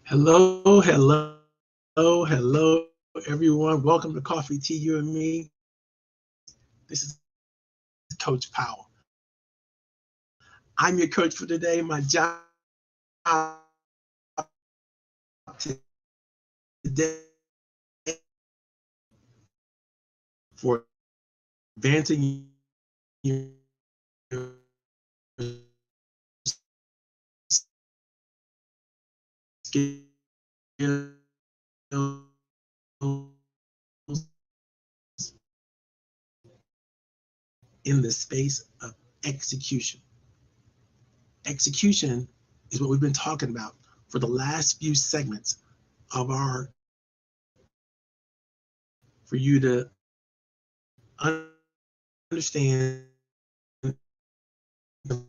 Hello, hello, hello, everyone. Welcome to Coffee, Tea, You and Me. This is Coach Powell. I'm your coach for today. My job today for advancing your skills in the space of execution. Execution is what we've been talking about for the last few segments of our for you to understand the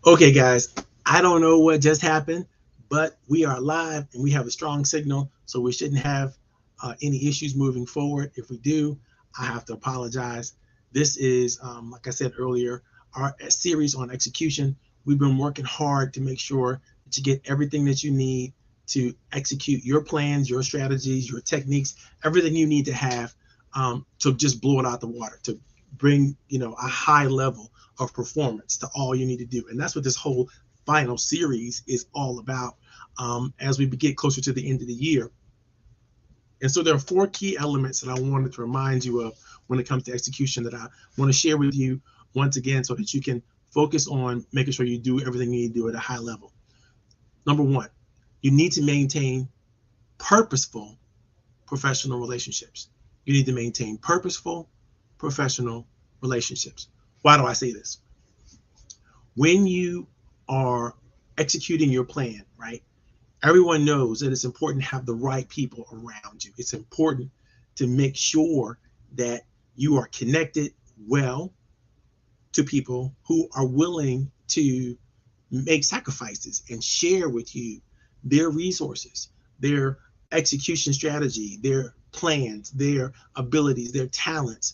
Okay, guys, I don't know what just happened, but we are live and we have a strong signal, so we shouldn't have any issues moving forward. If we do, I have to apologize. This is, like I said earlier, our series on execution. We've been working hard to make sure that you get everything that you need to execute your plans, your strategies, your techniques, everything you need to have to just blow it out the water, to bring a high level of performance to all you need to do. And that's what this whole final series is all about as we get closer to the end of the year. And so there are four key elements that I wanted to remind you of when it comes to execution that I want to share with you once again so that you can focus on making sure you do everything you need to do at a high level. Number one, you need to maintain purposeful professional relationships. You need to maintain purposeful professional relationships. Why do I say this? When you are executing your plan, right? Everyone knows that it's important to have the right people around you. It's important to make sure that you are connected well to people who are willing to make sacrifices and share with you their resources, their execution strategy, their plans, their abilities, their talents,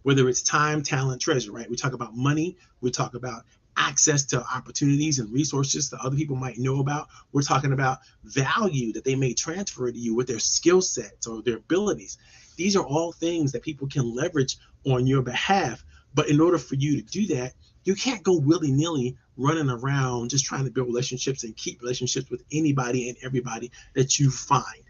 whether it's time, talent, treasure, right? We talk about money, we talk about access to opportunities and resources that other people might know about. We're talking about value that they may transfer to you with their skill sets or their abilities. These are all things that people can leverage on your behalf. But in order for you to do that, you can't go willy-nilly running around just trying to build relationships and keep relationships with anybody and everybody that you find.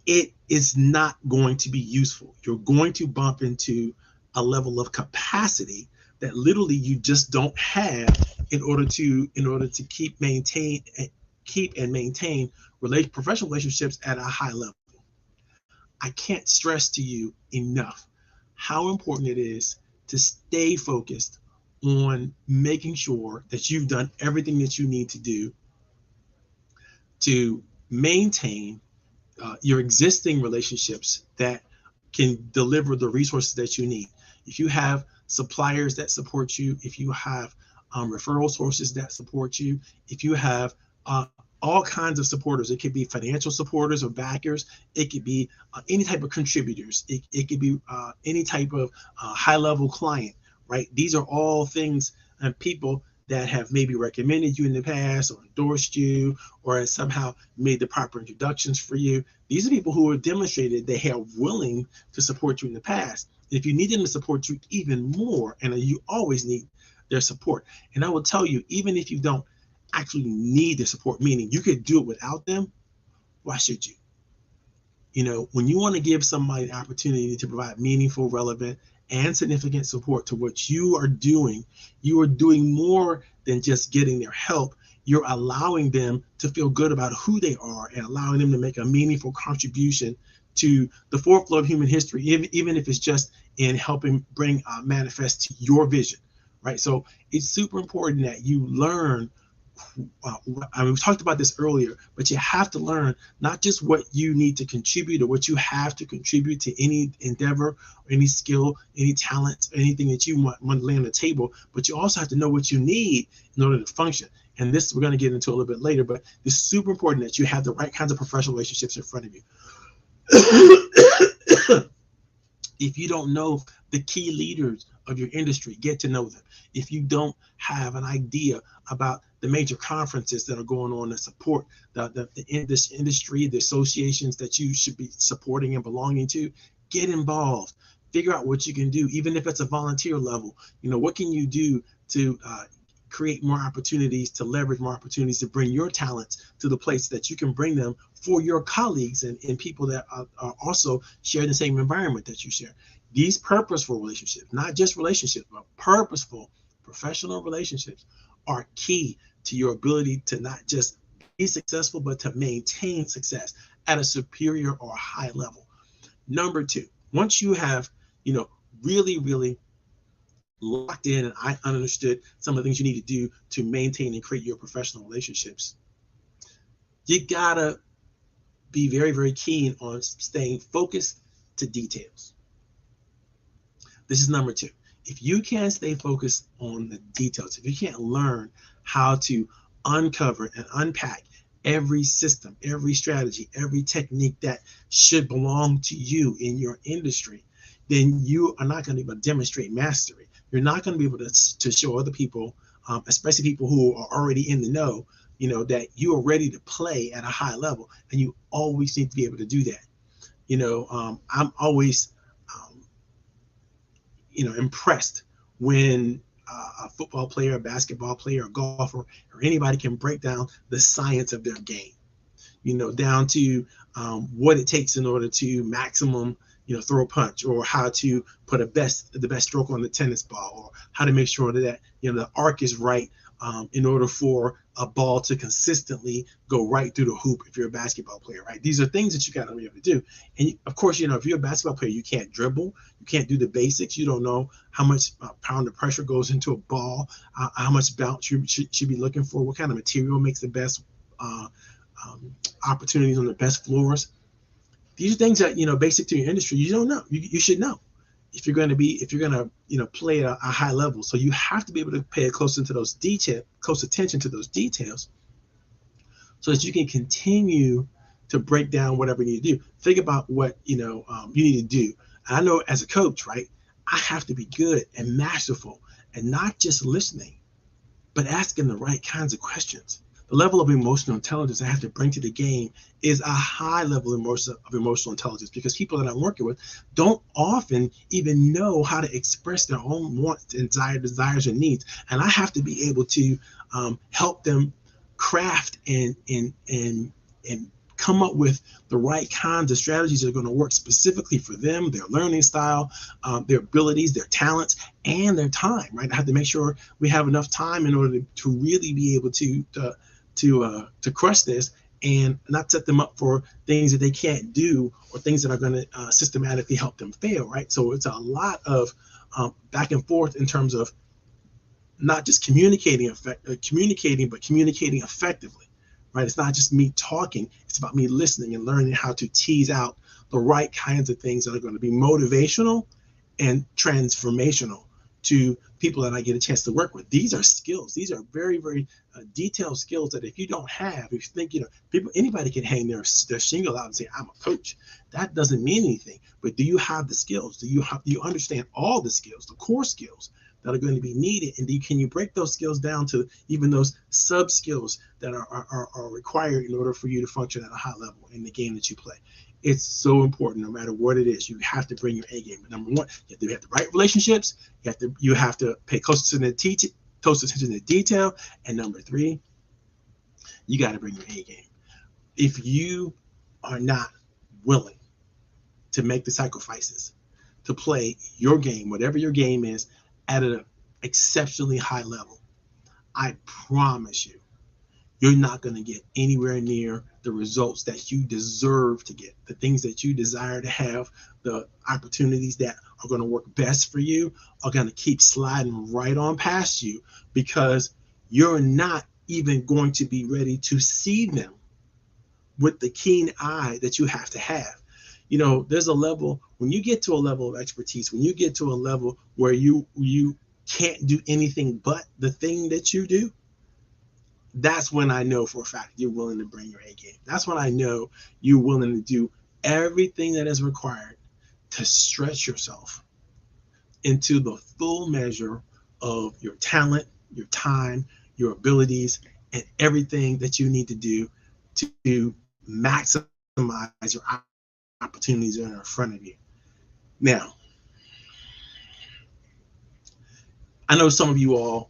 It is not going to be useful. You're going to bump into a level of capacity that literally you just don't have in order to keep and maintain professional relationships at a high level. I can't stress to you enough how important it is to stay focused on making sure that you've done everything that you need to do to maintain your existing relationships that can deliver the resources that you need. If you have suppliers that support you, if you have referral sources that support you, if you have all kinds of supporters, it could be financial supporters or backers, it could be any type of contributors, it could be any type of high level client, right? These are all things and people that have maybe recommended you in the past or endorsed you or has somehow made the proper introductions for you. These are people who have demonstrated they are willing to support you in the past. If you need them to support you even more, and you always need their support. And I will tell you, even if you don't actually need their support, meaning you could do it without them, why should you? When you want to give somebody an opportunity to provide meaningful, relevant, and significant support to what you are doing more than just getting their help. You're allowing them to feel good about who they are and allowing them to make a meaningful contribution to the foreflow of human history, even if it's just in helping bring manifest to your vision, right? So it's super important that you learn. We've talked about this earlier, but you have to learn not just what you need to contribute or what you have to contribute to any endeavor, or any skill, any talent, anything that you want to lay on the table, but you also have to know what you need in order to function. And this we're going to get into a little bit later, but it's super important that you have the right kinds of professional relationships in front of you. If you don't know the key leaders of your industry, get to know them. If you don't have an idea about the major conferences that are going on that support this industry, the associations that you should be supporting and belonging to, get involved. Figure out what you can do, even if it's a volunteer level. What can you do to create more opportunities, to leverage more opportunities, to bring your talents to the place that you can bring them for your colleagues and people that are also share the same environment that you share. These purposeful relationships, not just relationships, but purposeful professional relationships are key to your ability to not just be successful, but to maintain success at a superior or high level. Number two, once you have, really locked in and I understood some of the things you need to do to maintain and create your professional relationships, you gotta be very, very keen on staying focused to details. This is number two. If you can't stay focused on the details, if you can't learn how to uncover and unpack every system, every strategy, every technique that should belong to you in your industry, then you are not going to be able to demonstrate mastery. You're not going to be able to show other people, especially people who are already in the know, that you are ready to play at a high level, and you always need to be able to do that. I'm always, impressed when a football player, a basketball player, a golfer, or anybody can break down the science of their game, down to what it takes in order to maximum, throw a punch, or how to put the best stroke on the tennis ball, or how to make sure that, the arc is right in order for a ball to consistently go right through the hoop if you're a basketball player, right? These are things that you got to be able to do. And of course, if you're a basketball player, you can't dribble, you can't do the basics. You don't know how much pound of pressure goes into a ball, how much bounce you should be looking for, what kind of material makes the best opportunities on the best floors. These are things that, basic to your industry, you don't know. You should know if you're going to play at a high level. So you have to be able to pay close attention to those details, so that you can continue to break down whatever you need to do. Think about what you need to do. I know as a coach, right, I have to be good and masterful, and not just listening, but asking the right kinds of questions. The level of emotional intelligence I have to bring to the game is a high level of emotional intelligence, because people that I'm working with don't often even know how to express their own wants and desires and needs. And I have to be able to help them craft and come up with the right kinds of strategies that are going to work specifically for them, their learning style, their abilities, their talents, and their time, right? I have to make sure we have enough time in order to really be able to crush this, and not set them up for things that they can't do, or things that are going to systematically help them fail, right? So it's a lot of back and forth in terms of not just communicating, but communicating effectively, right? It's not just me talking, it's about me listening and learning how to tease out the right kinds of things that are going to be motivational and transformational to people that I get a chance to work with. These are skills. These are very, very detailed skills that if you don't have, if you think, anybody can hang their shingle out and say, I'm a coach. That doesn't mean anything. But do you have the skills? Do you understand all the skills, the core skills that are going to be needed? And can you break those skills down to even those sub skills that are required in order for you to function at a high level in the game that you play? It's so important. No matter what it is, you have to bring your A game. But number one, you have to have the right relationships. You have to pay close attention to detail. And number three, you got to bring your A game. If you are not willing to make the sacrifices to play your game, whatever your game is, at an exceptionally high level, I promise you, you're not going to get anywhere near the results that you deserve to get. The things that you desire to have, the opportunities that are going to work best for you, are going to keep sliding right on past you, because you're not even going to be ready to see them with the keen eye that you have to have. There's a level, when you get to a level of expertise, when you get to a level where you can't do anything but the thing that you do, that's when I know for a fact you're willing to bring your A game. That's when I know you're willing to do everything that is required to stretch yourself into the full measure of your talent, your time, your abilities, and everything that you need to do to maximize your opportunities that are in front of you. Now, I know some of you all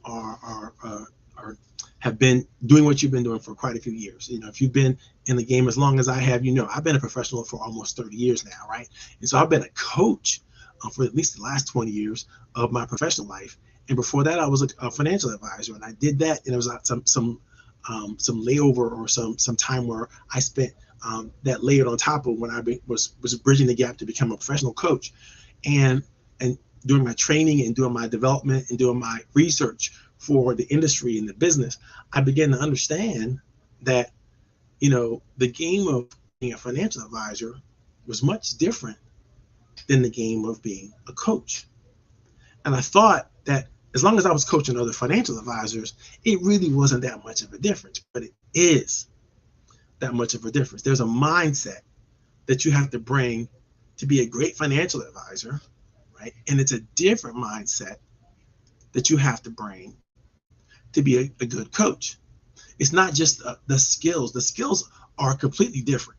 have been doing what you've been doing for quite a few years. If you've been in the game as long as I have, I've been a professional for almost 30 years now, right? And so I've been a coach for at least the last 20 years of my professional life. And before that, I was a financial advisor, and I did that. And there was some layover, or some time where I spent that layered on top of when I was bridging the gap to become a professional coach, and doing my training and doing my development and doing my research for the industry and the business. I began to understand that the game of being a financial advisor was much different than the game of being a coach. And I thought that as long as I was coaching other financial advisors, it really wasn't that much of a difference, but it is that much of a difference. There's a mindset that you have to bring to be a great financial advisor, right? And it's a different mindset that you have to bring to be a good coach. It's not just the skills. The skills are completely different.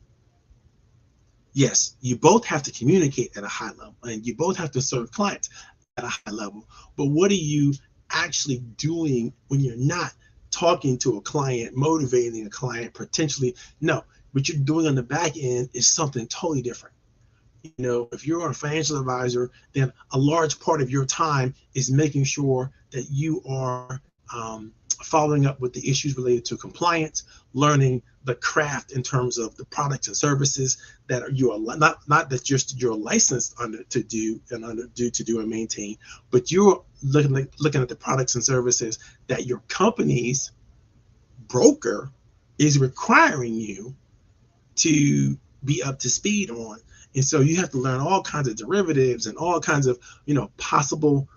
Yes, you both have to communicate at a high level and you both have to serve clients at a high level. But what are you actually doing when you're not talking to a client, motivating a client, potentially? No, what you're doing on the back end is something totally different. You know, if you're a financial advisor, then a large part of your time is making sure that you are following up with the issues related to compliance, learning the craft in terms of the products and services that you are not that just you're licensed under to do and maintain, but you're looking at the products and services that your company's broker is requiring you to be up to speed on. And so you have to learn all kinds of derivatives and all kinds of, possible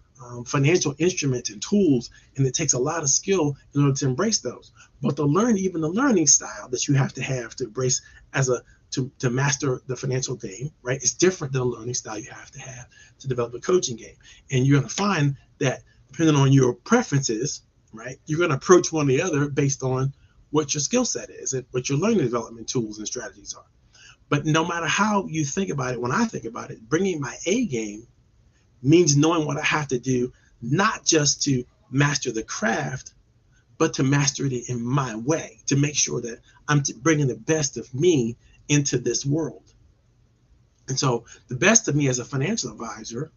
financial instruments and tools. And it takes a lot of skill in order to embrace those. But even the learning style that you have to embrace to master the financial game, right? It's different than the learning style you have to develop a coaching game. And you're going to find that depending on your preferences, right, you're going to approach one or the other based on what your skill set is and what your learning development tools and strategies are. But no matter how you think about it, when I think about it, bringing my A game means knowing what I have to do, not just to master the craft, but to master it in my way, to make sure that I'm bringing the best of me into this world. And so the best of me as a financial advisor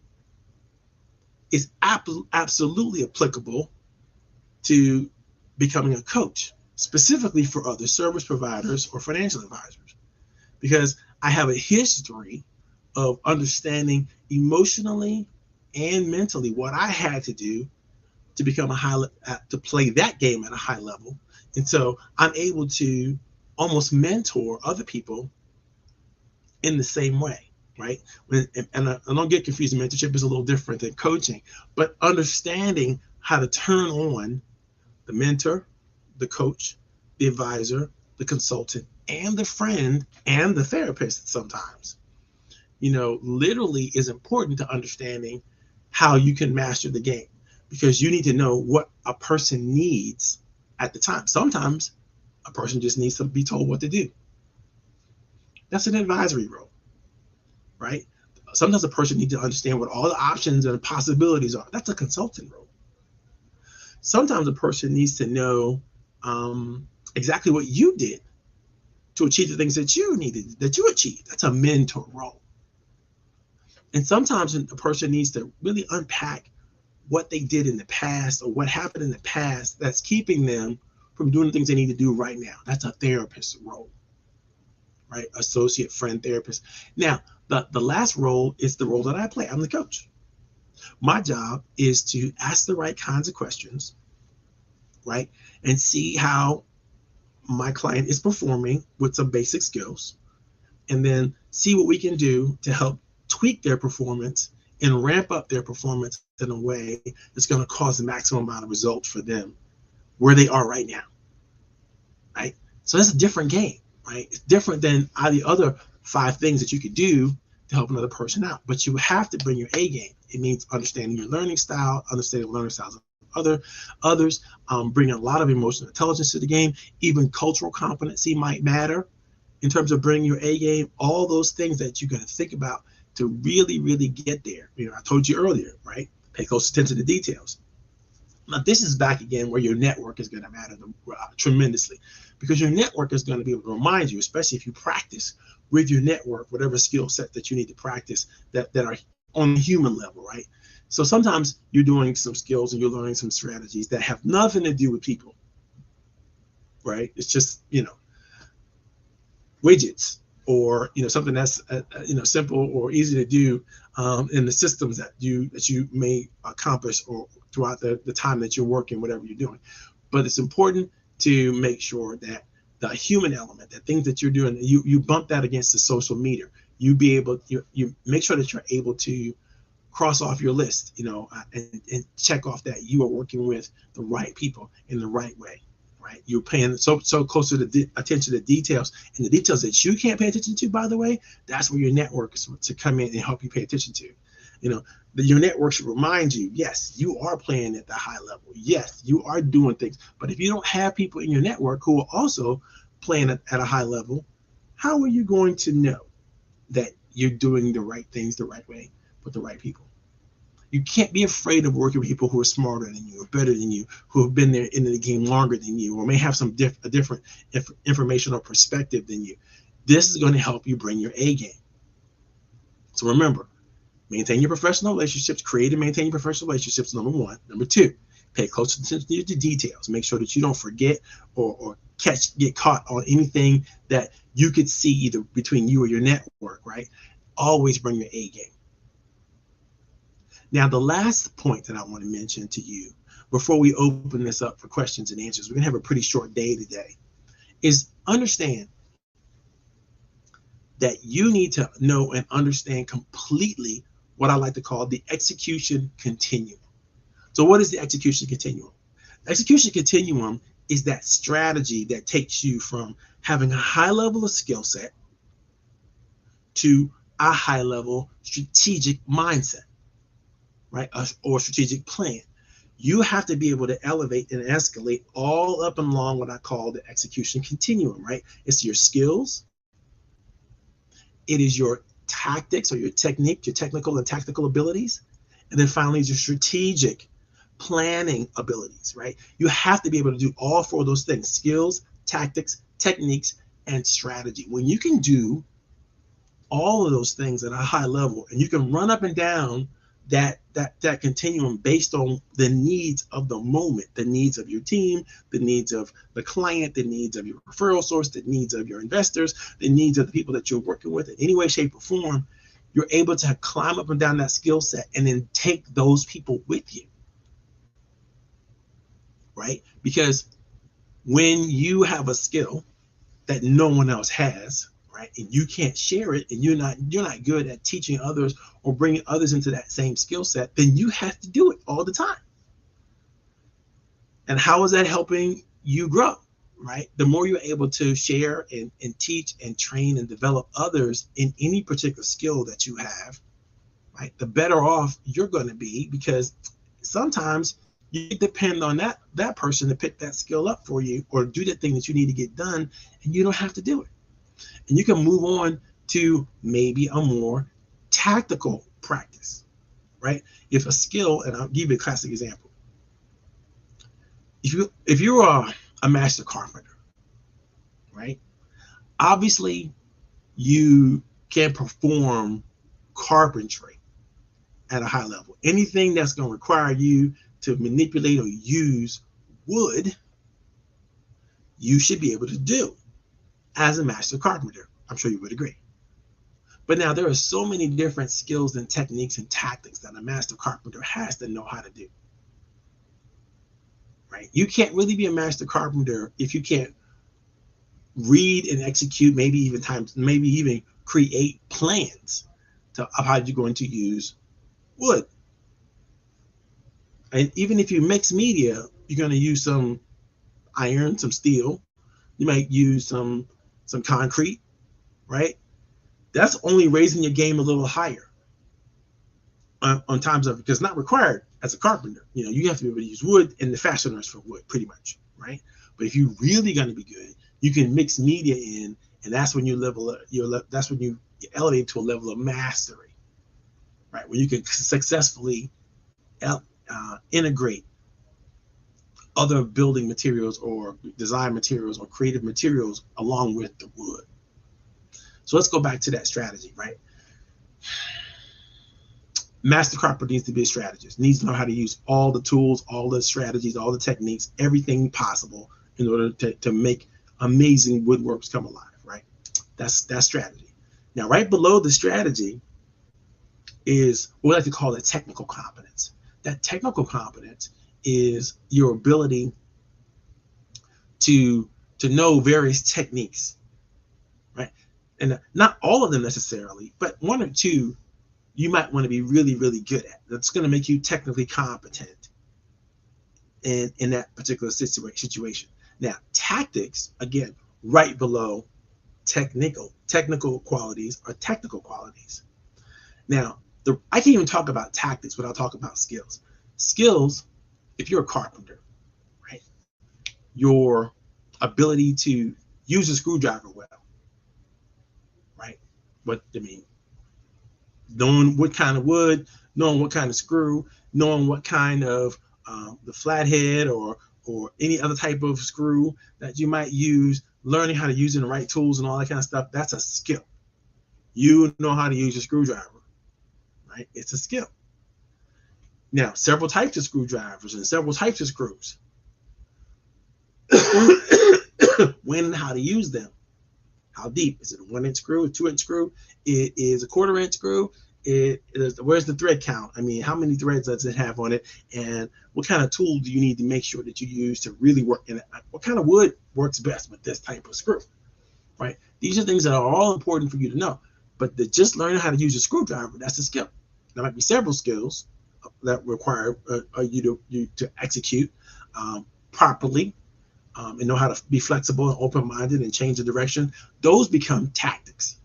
is absolutely applicable to becoming a coach, specifically for other service providers or financial advisors, because I have a history of understanding emotionally and mentally what I had to do to become to play that game at a high level. And so I'm able to almost mentor other people in the same way, right? And I don't get confused. Mentorship is a little different than coaching, but understanding how to turn on the mentor, the coach, the advisor, the consultant, and the friend and the therapist sometimes, literally is important to understanding how you can master the game, because you need to know what a person needs at the time. Sometimes a person just needs to be told what to do. That's an advisory role, right? Sometimes a person needs to understand what all the options and possibilities are. That's a consultant role. Sometimes a person needs to know exactly what you did to achieve the things that you needed, that you achieved. That's a mentor role. And sometimes a person needs to really unpack what they did in the past or what happened in the past that's keeping them from doing the things they need to do right now. That's a therapist role, right? Associate, friend, therapist. Now, the last role is the role that I play. I'm the coach. My job is to ask the right kinds of questions, right? And see how my client is performing with some basic skills, and then see what we can do to help tweak their performance and ramp up their performance in a way that's going to cause the maximum amount of results for them where they are right now, right? So that's a different game, right? It's different than the other 5 things that you could do to help another person out. But you have to bring your A game. It means understanding your learning style, understanding learning styles of others, bringing a lot of emotional intelligence to the game. Even cultural competency might matter in terms of bringing your A game. All those things that you're going to think about to really, really get there. I told you earlier, right? Pay close attention to details. Now, this is back again where your network is going to matter tremendously, because your network is going to be able to remind you, especially if you practice with your network, whatever skill set that you need to practice that are on the human level, right? So sometimes you're doing some skills and you're learning some strategies that have nothing to do with people, right? It's just, widgets, or something that's simple or easy to do in the systems that you may accomplish or throughout the time that you're working, whatever you're doing. But it's important to make sure that the human element, the things that you're doing, you bump that against the social meter. You make sure that you're able to cross off your list, and check off that you are working with the right people in the right way, right? You're paying so close to the attention to details, and the details that you can't pay attention to, by the way, that's where your network is to come in and help you pay attention to. Your network should remind you, yes, you are playing at the high level. Yes, you are doing things. But if you don't have people in your network who are also playing at a high level, how are you going to know that you're doing the right things the right way with the right people? You can't be afraid of working with people who are smarter than you or better than you, who have been there in the game longer than you, or may have some a different information or perspective than you. This is going to help you bring your A game. So remember, maintain your professional relationships, create and maintain your professional relationships, number one. Number two, pay close attention to the details. Make sure that you don't forget or get caught on anything that you could see either between you or your network, right? Always bring your A game. Now, the last point that I want to mention to you before we open this up for questions and answers, we're going to have a pretty short day today, is understand that you need to know and understand completely what I like to call the execution continuum. So what is the execution continuum? The execution continuum is that strategy that takes you from having a high level of skill set to a high level strategic mindset, right? Or strategic plan. You have to be able to elevate and escalate all up and along what I call the execution continuum, right? It's your skills. It is your tactics or your technique, your technical and tactical abilities. And then finally, your strategic planning abilities, right? You have to be able to do all four of those things: skills, tactics, techniques, and strategy. When you can do all of those things at a high level, and you can run up and down that continuum based on the needs of the moment, the needs of your team, the needs of the client, the needs of your referral source, the needs of your investors, the needs of the people that you're working with in any way, shape, or form, you're able to climb up and down that skill set and then take those people with you, right? Because when you have a skill that no one else has, right, and you can't share it, and you're not good at teaching others or bringing others into that same skill set, then you have to do it all the time. And how is that helping you grow, right? The more you're able to share and teach and train and develop others in any particular skill that you have, right, the better off you're going to be, because sometimes you depend on that person to pick that skill up for you or do the thing that you need to get done, and you don't have to do it. And you can move on to maybe a more tactical practice, right? If a skill, and I'll give you a classic example. If you're a master carpenter, right? Obviously, you can perform carpentry at a high level. Anything that's going to require you to manipulate or use wood, you should be able to do as a master carpenter. I'm sure you would agree. But now there are so many different skills and techniques and tactics that a master carpenter has to know how to do, right? You can't really be a master carpenter if you can't read and execute, maybe even create plans of how you're going to use wood. And even if you mix media, you're going to use some iron, some steel. You might use some concrete, right? That's only raising your game a little higher on times of, because it's not required as a carpenter. You have to be able to use wood and the fasteners for wood, pretty much, right? But if you're really going to be good, you can mix media in, and that's when you that's when you elevate to a level of mastery, right? Where you can successfully integrate other building materials or design materials or creative materials along with the wood. So let's go back to that strategy, right? Master carpenter needs to be a strategist, needs to know how to use all the tools, all the strategies, all the techniques, everything possible in order to make amazing woodworks come alive, right? That's strategy. Now, right below the strategy is what we like to call the technical competence. That technical competence is your ability to know various techniques, right? And not all of them necessarily, but one or two you might want to be really, really good at. That's going to make you technically competent in that particular situation. Now, tactics, again, right below technical qualities are technical qualities. Now, I can't even talk about tactics without talking about skills. Skills, if you're a carpenter, right? Your ability to use a screwdriver well, right? What I mean, knowing what kind of wood, knowing what kind of screw, knowing what kind of the flathead or any other type of screw that you might use, learning how to use it in the right tools and all that kind of stuff, that's a skill. You know how to use a screwdriver, right? It's a skill. Now, several types of screwdrivers and several types of screws. When and how to use them. How deep? Is it a 1-inch screw, a 2-inch screw? It is a 1/4-inch screw. Where's the thread count? I mean, how many threads does it have on it? And what kind of tool do you need to make sure that you use to really work in it? What kind of wood works best with this type of screw, right? These are things that are all important for you to know. But just learning how to use a screwdriver, that's a skill. There might be several skills that require you to execute properly and know how to be flexible and open-minded and change the direction. Those become tactics.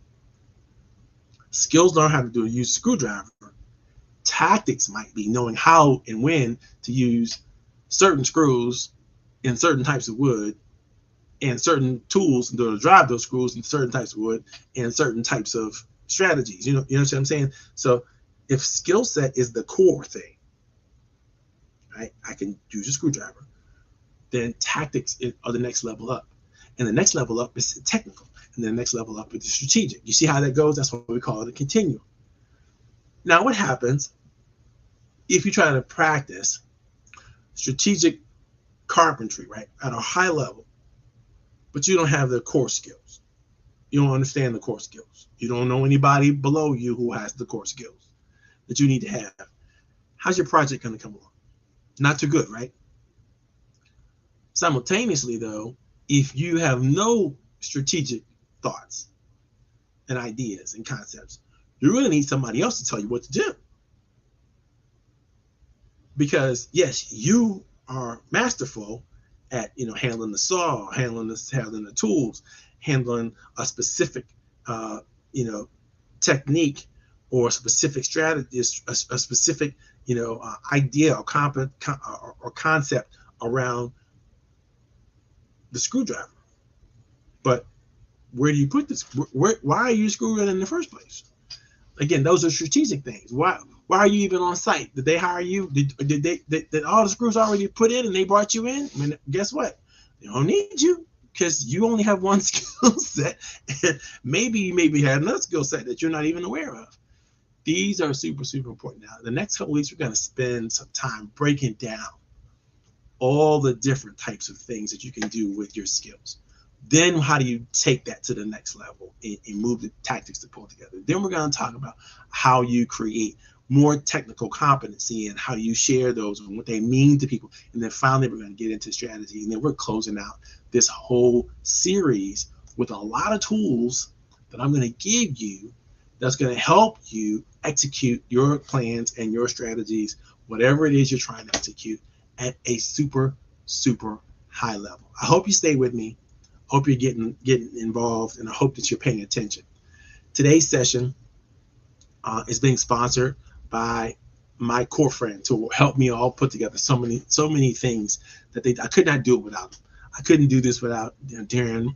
Skills learn how to use a screwdriver. Tactics might be knowing how and when to use certain screws in certain types of wood and certain tools to drive those screws in certain types of wood and certain types of strategies. You know what I'm saying? So if skill set is the core thing, right? I can use a screwdriver. Then tactics are the next level up. And the next level up is technical. And the next level up is strategic. You see how that goes? That's what we call it a continuum. Now, what happens if you try to practice strategic carpentry, right, at a high level, but you don't have the core skills? You don't understand the core skills. You don't know anybody below you who has the core skills that you need to have. How's your project going to come along? Not too good, right? Simultaneously, though, if you have no strategic thoughts and ideas and concepts, you're going to need somebody else to tell you what to do. Because yes, you are masterful at handling the saw, handling the tools, handling a specific technique or a specific strategy, a specific idea or concept around the screwdriver. But where do you put this? Why are you screwing in the first place? Again, those are strategic things. Why are you even on site? Did they hire you? Did all the screws already put in and they brought you in? I mean, guess what? They don't need you because you only have one skill set. And maybe you had another skill set that you're not even aware of. These are super, super important. Now, the next couple weeks, we're going to spend some time breaking down all the different types of things that you can do with your skills. Then how do you take that to the next level and move the tactics to pull together? Then we're going to talk about how you create more technical competency and how you share those and what they mean to people. And then finally, we're going to get into strategy. And then we're closing out this whole series with a lot of tools that I'm going to give you that's going to help you execute your plans and your strategies, whatever it is you're trying to execute, at a super, super high level. I hope you stay with me. Hope you're getting involved, and I hope that you're paying attention. Today's session is being sponsored by my core friends who will help me all put together so many things that I could not do it without them. I couldn't do this without Darren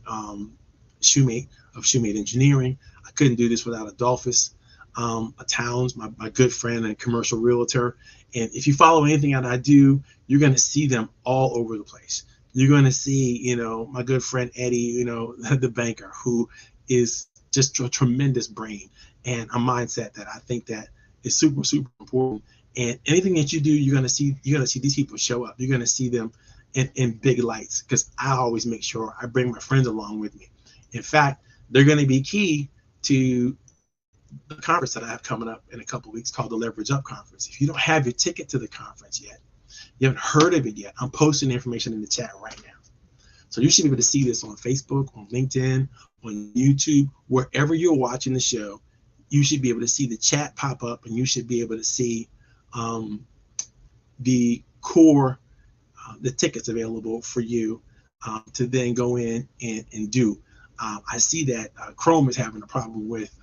Shoemate of Shoemate Engineering. I couldn't do this without Adolphus Towns, my good friend and commercial realtor. And if you follow anything that I do, you're going to see them all over the place. You're going to see, my good friend Eddie, the banker, who is just a tremendous brain and a mindset that I think that is super, super important. And anything that you do, you're going to see these people show up. You're going to see them in big lights, because I always make sure I bring my friends along with me. In fact, they're going to be key to the conference that I have coming up in a couple of weeks called the Leverage Up Conference. If you don't have your ticket to the conference yet, you haven't heard of it yet, I'm posting information in the chat right now. So you should be able to see this on Facebook, on LinkedIn, on YouTube, wherever you're watching the show. you should be able to see the chat pop up, and you should be able to see the core, the tickets available for you to then go in and do. I see that Chrome is having a problem with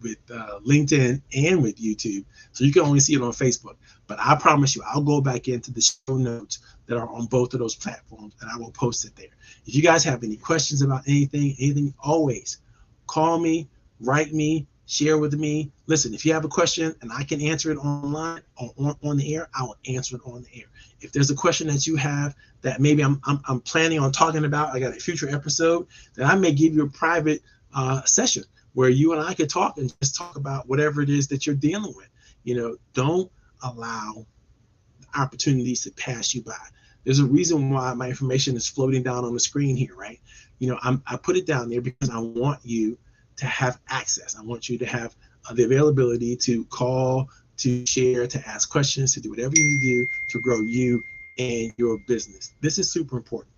LinkedIn and with YouTube, so you can only see it on Facebook. But I promise you, I'll go back into the show notes that are on both of those platforms, and I will post it there. If you guys have any questions about anything, always call me, write me, share with me. Listen, if you have a question and I can answer it online or on the air, I will answer it on the air. If there's a question that you have that maybe I'm planning on talking about, I got a future episode, then I may give you a private session where you and I could talk and just talk about whatever it is that you're dealing with. You know, don't allow opportunities to pass you by. There's a reason why my information is floating down on the screen here, right? You know, I put it down there because I want you to have access. I want you to have the availability to call, to share, to ask questions, to do whatever you need to do to grow you and your business. This is super important.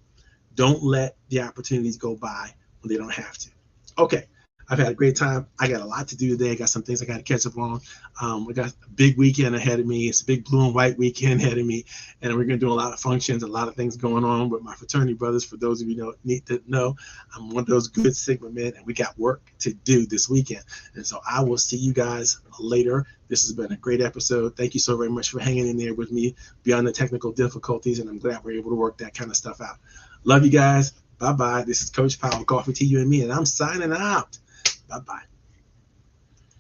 Don't let the opportunities go by when they don't have to. Okay, I've had a great time. I got a lot to do today. I got some things I got to catch up on. We got a big weekend ahead of me. It's a big blue and white weekend ahead of me. And we're going to do a lot of functions, a lot of things going on with my fraternity brothers. For those of you who need to know, I'm one of those good Sigma men, and we got work to do this weekend. And so I will see you guys later. This has been a great episode. Thank you so very much for hanging in there with me beyond the technical difficulties. And I'm glad we're able to work that kind of stuff out. Love you guys. Bye-bye. This is Coach Powell, Coffee, Tea, You and Me, and I'm signing out. Bye-bye.